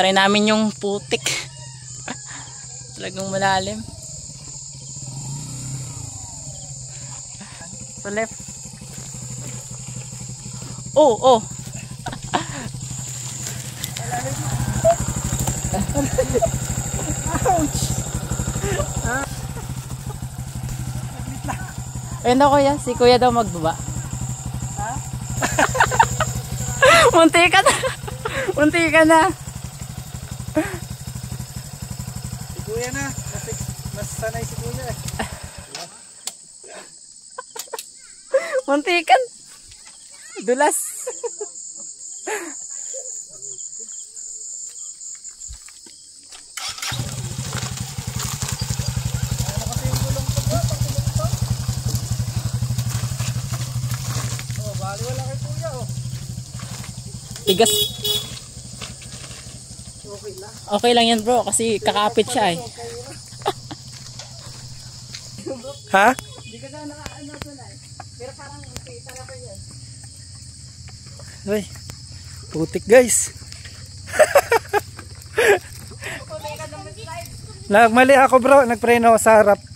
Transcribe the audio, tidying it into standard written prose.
Try namin yung putik. Talagang malalim. Sa left. Oh, oh. Ouch! Ayun daw kuya, si kuya daw magbaba. Ha? Munti ka na. Munti ka na. Si kuya na. Mas sanay si kuya eh. Munti ka. Dulas. Wala kay kuya oh. Tigas. Okay lang. Okay lang yan bro, kasi kakapit siya eh. Ha? Hindi ka na nakaano ito na eh. Pero parang kita na pa yan. Uy, putik guys. Nagmali ako bro, nagpreno ako sa harap.